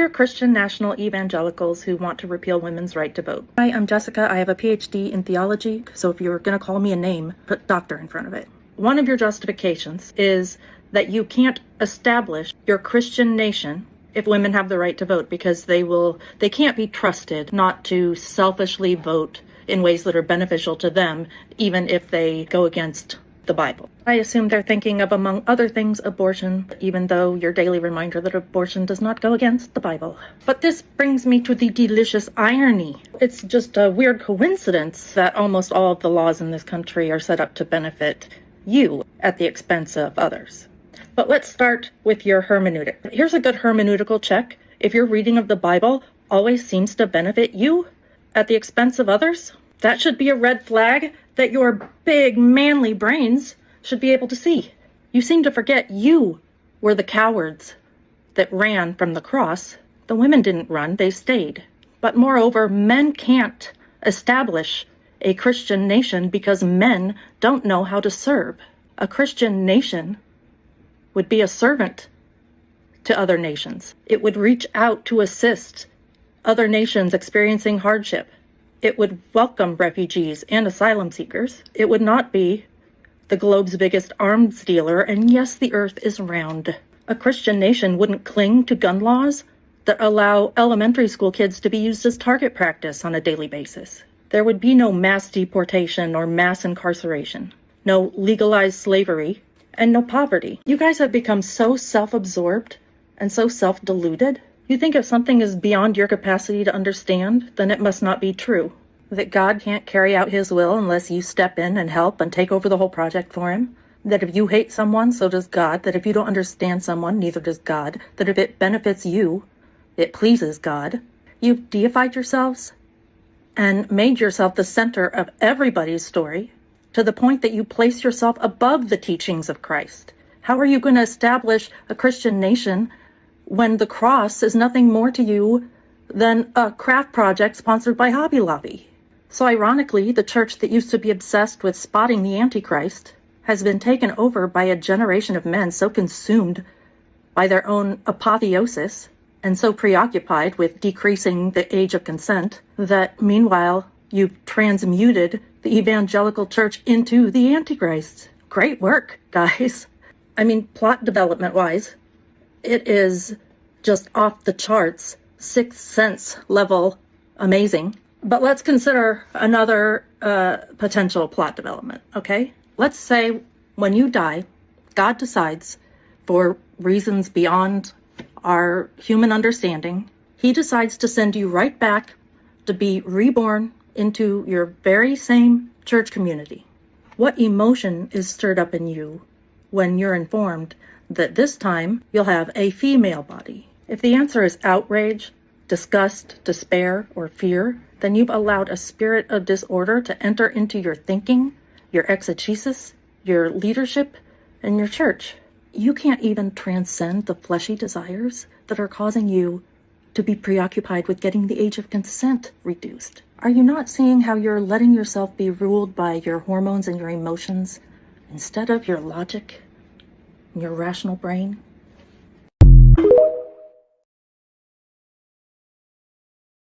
Dear Christian national evangelicals who want to repeal women's right to vote. Hi, I'm Jessica. I have a PhD in theology, so if you're going to call me a name, put doctor in front of it. One of your justifications is that you can't establish your Christian nation if women have the right to vote, because they can't be trusted not to selfishly vote in ways that are beneficial to them, even if they go against the Bible. I assume they're thinking of, among other things, abortion, even though your daily reminder that abortion does not go against the Bible. But this brings me to the delicious irony. It's just a weird coincidence that almost all of the laws in this country are set up to benefit you at the expense of others. But let's start with your hermeneutic. Here's a good hermeneutical check. If your reading of the Bible always seems to benefit you at the expense of others, that should be a red flag that your big, manly brains should be able to see. You seem to forget you were the cowards that ran from the cross. The women didn't run, they stayed. But moreover, men can't establish a Christian nation because men don't know how to serve. A Christian nation would be a servant to other nations. It would reach out to assist other nations experiencing hardship. It would welcome refugees and asylum seekers. It would not be the globe's biggest arms dealer, and yes, the earth is round. A Christian nation wouldn't cling to gun laws that allow elementary school kids to be used as target practice on a daily basis. There would be no mass deportation or mass incarceration, no legalized slavery, and no poverty. You guys have become so self-absorbed and so self-deluded. You think if something is beyond your capacity to understand, then it must not be true. That God can't carry out his will unless you step in and help and take over the whole project for him. That if you hate someone, so does God. That if you don't understand someone, neither does God. That if it benefits you, it pleases God. You've deified yourselves and made yourself the center of everybody's story to the point that you place yourself above the teachings of Christ. How are you going to establish a Christian nation when the cross is nothing more to you than a craft project sponsored by Hobby Lobby? So ironically, the church that used to be obsessed with spotting the Antichrist has been taken over by a generation of men so consumed by their own apotheosis and so preoccupied with decreasing the age of consent that meanwhile you've transmuted the evangelical church into the Antichrist. Great work, guys. I mean, plot development-wise, it is just off the charts, Sixth Sense level amazing. But let's consider another potential plot development, okay? Let's say when you die, God decides, for reasons beyond our human understanding, he decides to send you right back to be reborn into your very same church community. What emotion is stirred up in you when you're informed that this time you'll have a female body? If the answer is outrage, disgust, despair, or fear, then you've allowed a spirit of disorder to enter into your thinking, your exegesis, your leadership, and your church. You can't even transcend the fleshy desires that are causing you to be preoccupied with getting the age of consent reduced. Are you not seeing how you're letting yourself be ruled by your hormones and your emotions instead of your logic and your rational brain?